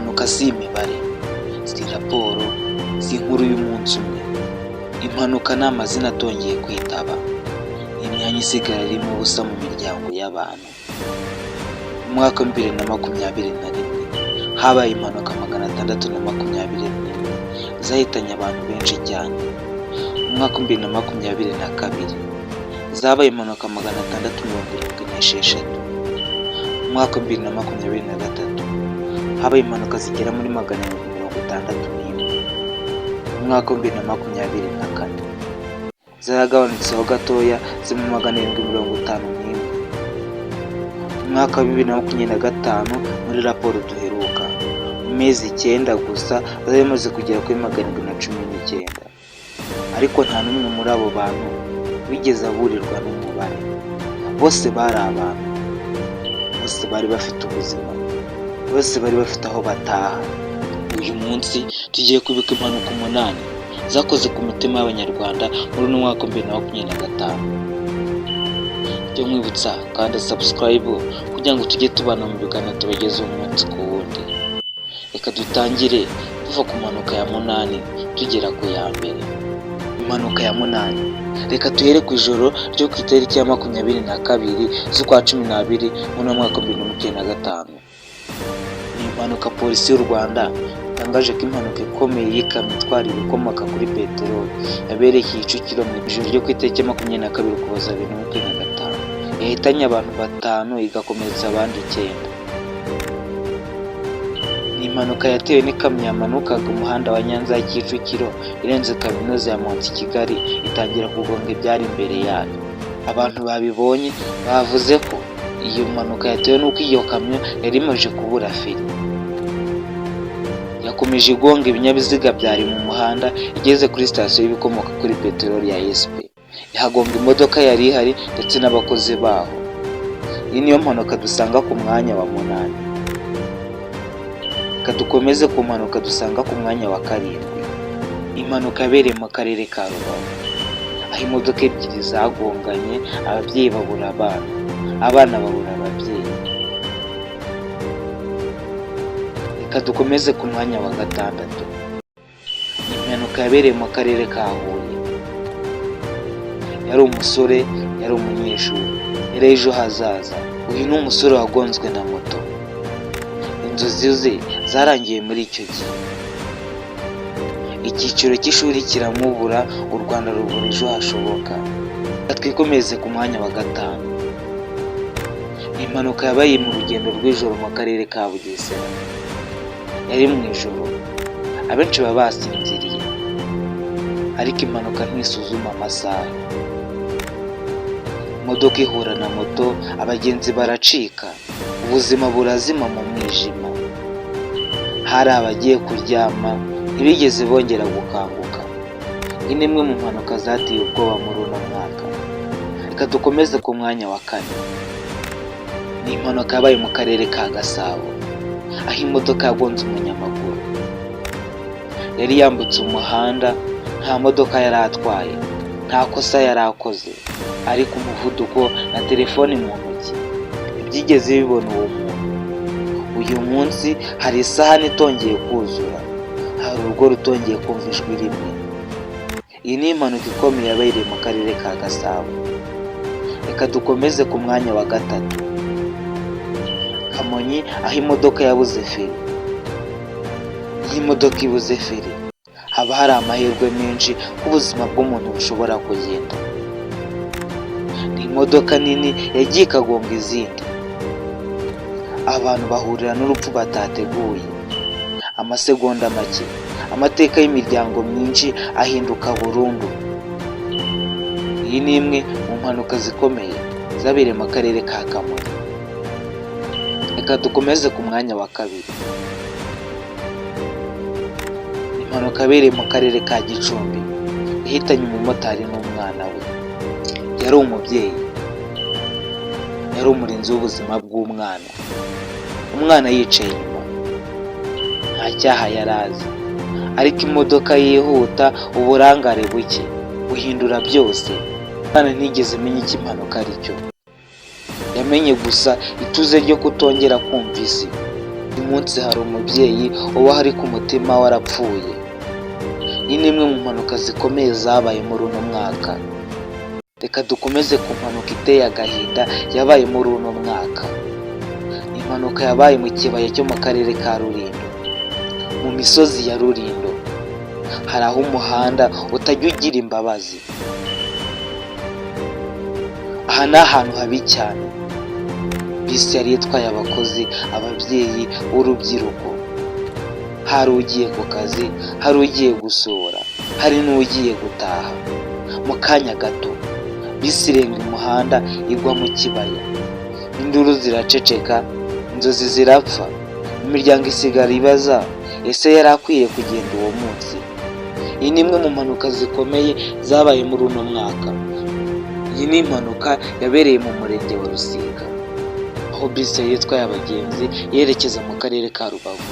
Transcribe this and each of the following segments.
Impanuka si imibare, si raporo, si inkuru y'umunsi umwe. Impanuka ni amazina atongeye kwitaba, imyanya isigara irimo ubusa mu miryango y'abantu. Mu mwaka wa 2021 habaye impanuka 621 zahitanye abantu benshi cyane. Mu mwaka wa 2022 zabaye impanuka 676. Mu mwaka wa 2023 habaye impanuka zigera muri 761. Mu mwaka wa 2024 zaragabanutseho gatoya zi mu 751. Mu mwaka wa 2025 muri raporo duheruka mu mezi 9 gusa zari zimaze kugera kuri 719, ariko nta n'umwe muri abo bantu wigeze aburirwa n'umubare. Bose bari abantu, bose bari bafite ubuzima, bose bari bafite aho bataha. Uyu munsi tugiye kwibuka impanuka 8 zakoze ku mitima y'Abanyarwanda muri uno mwaka wa 2025. Byo mwibutsa kandi subscribe kugira ngo tujye tubana mu biganiro tubageze umunsi ku wundi. Reka dutangire tuva ku mpanuka ya 8 tugera ku ya mbere. Impanuka ya 8, reka tuhere ku ijoro ryo ku itariki ya 22 z'ukwa 12 mu mwaka wa 2025. Ni impanuka polisi y'u Rwanda yatangaje ko impanuka ikomeye y'ikamyo itwara ibikomoka kuri peteroli yabereye Kicukiro mu ijoro ryo ku itariki ya 22 Ukuboza 2025. Yahitanye abantu 5 igakomeretsa abandi 9. Ni impanuka yatewe n'ikamyo yamanukaga umuhanda wa Nyanza ya Kicukiro irenze kaminuza ya Mount Kigali itangira kugonga ibyari imbere yayo. Abantu babibonye bavuze ko iyo mpanuka yatewe n'uko iyo kamyo yari imaze kubura feri. Yakomeje igonga ibinyabiziga byari mu muhanda igeze kuri sitasiyo y'ibikomoka kuri peteroli ya SP. Ihagonga imodoka yari ihari ndetse n'abakozi baho. Iyi niyo mpanuka dusanga ku mwanya wa 8. Reka dukomeze ku mpanuka dusanga ku mwanya wa 7. Impanuka yabereye mu karere ka Rubavu, aho imodoka ebyiri zagonganye, ababyeyi babura abana, abana babura ababyeyi. Reka dukomeze ku mwanya wa 6. Impanuka yabereye mu karere ka Huye. Yari umusore, yari umunyeshuri, yari ejo hazaza. Uyu ni umusore wagonzwe na moto. Inzozi ze zarangiye muri icyo gihe. Icyiciro cy'ishuri kiramubura, u Rwanda rubura ejo hashoboka. Twikomeze ku mwanya wa 5. Impanuka yabaye mu rugendo rw'ijoro mu karere ka Bugesera. Yari mu ijoro, abenshi baba basinziriye, ariko impanuka ntisuzuma amasaha. Imodoka ihura na moto, abagenzi baracika, ubuzima burazima mu mwijima. Hari abagiye kuryama ntibigeze bongera gukanguka. Iyi ni imwe mu mpanuka zateye ubwoba muri uno mwaka. Reka dukomeze ku mwanya wa 4. Ni impanuka yabaye mu karere ka Gasabo, aho imodoka yagonze umunyamaguru. Yari yambutse umuhanda, nta modoka yari atwaye, nta kosa yari akoze, ariko umuvuduko na telefoni mu ntoki ibyigeze bibona uwo muntu. Uyu munsi hari isahani itongeye kuzura, hari urugo rutongeye kumva ijwi rimwe. Iyi ni impanuka ikomeye yabereye mu karere ka Gasabo. Reka dukomeze ku mwanya wa 3. Kamonyi, aho imodoka yabuze feri. Iyo imodoka ibuze feri haba hari amahirwe menshi ko ubuzima bw'umuntu bushobora kugenda. Ni imodoka nini yagiye ikagonga izindi, abantu bahurira n'urupfu batateguye. Amasegonda make, amateka y'imiryango myinshi ahinduka burundu. Iyi ni imwe mu mpanuka zikomeye zabereye mu karere ka Kamonyi. Reka dukomeze ku mwanya wa 2. Impanuka yabereye mu karere ka Gicumbi yahitanye umumotari n'umwana we. Yari umubyeyi, yari umurinzi w'ubuzima bw'umwana. Umwana yicaye inyuma, nta cyaha yari azi, ariko imodoka yihuta, uburangare buke buhindura byose. Umwana ntigeze amenya icyo impanuka ari cyo. Yamenye gusa ituze ryo kutongera kumva isi. uyu munsi hari umubyeyi uba hari ku mutima warapfuye. Iyi ni imwe mu mpanuka zikomeye zabaye muri uno mwaka. Reka dukomeze ku mpanuka iteye agahinda yabaye muri uno mwaka. Impanuka yabaye mu kibaya cyo mu karere ka Rulindo, mu misozi ya Rulindo. Hari aho umuhanda utajya ugira imbabazi. Aha ni ahantu habi cyane. Bisi yari itwaye abakozi, ababyeyi, urubyiruko. Hari ugiye ku kazi, hari ugiye gusura, hari n'ugiye gutaha. Mu kanya gato bisi irenga umuhanda igwa mu kibaya. Induru ziraceceka, inzozi zirapfa, imiryango isigara ibaza ese yari akwiye kugenda uwo munsi. Iyi ni imwe mu mpanuka zikomeye zabaye muri uno mwaka. Iyi ni impanuka yabereye mu murenge wa Rusiga, aho bisi yari itwaye abagenzi yerekeza mu karere ka Rubavu,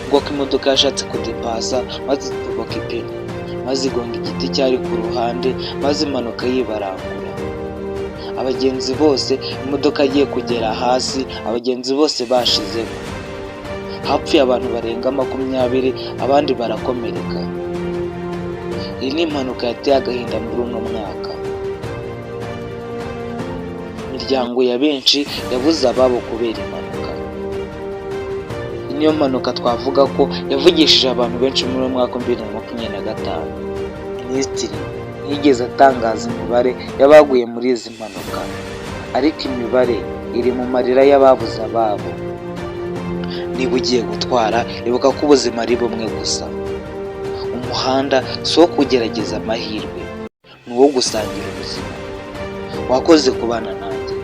ngo ko imodoka yashatse kudepasa maze ituboka ipine, maze igonga igiti cyari ku ruhande, maze impanuka yibarangura. Abagenzi bose, imodoka agiye kugera hasi, abagenzi bose bashizemo. Hapfuye abantu barenga 20, abandi barakomereka. Iyi ni impanuka yateye agahinda muri uno mwaka. Imiryango ya benshi yabuze ababo kubera impanuka. Iyi niyo mpanuka twavuga ko yavugishije abantu benshi muri uno mwaka 2025. Minisitiri yigeze atangaza imibare y'abaguye muri izi mpanuka, ariko imibare iri mu marira y'ababuze ababo. Niba ugiye gutwara, ibuka ko ubuzima ari bumwe gusa. Umuhanda si uwo kugerageza amahirwe, ni uwo gusangira ubuzima. Wakoze kubana nanjye.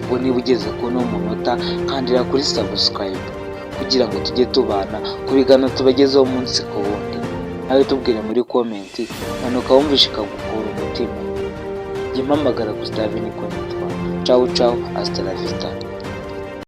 Ngo niba ugeze ku uno munota, kandira kuri subscribe kugira ngo tujye tubana ku biganiro tubagezaho umunsi ku wundi. Nawe tubwire muri comment impanuka wumvishe ikagukura umutima. Jya mpamagara Gustave niko nitwa. Ciao ciao, hasta la vista.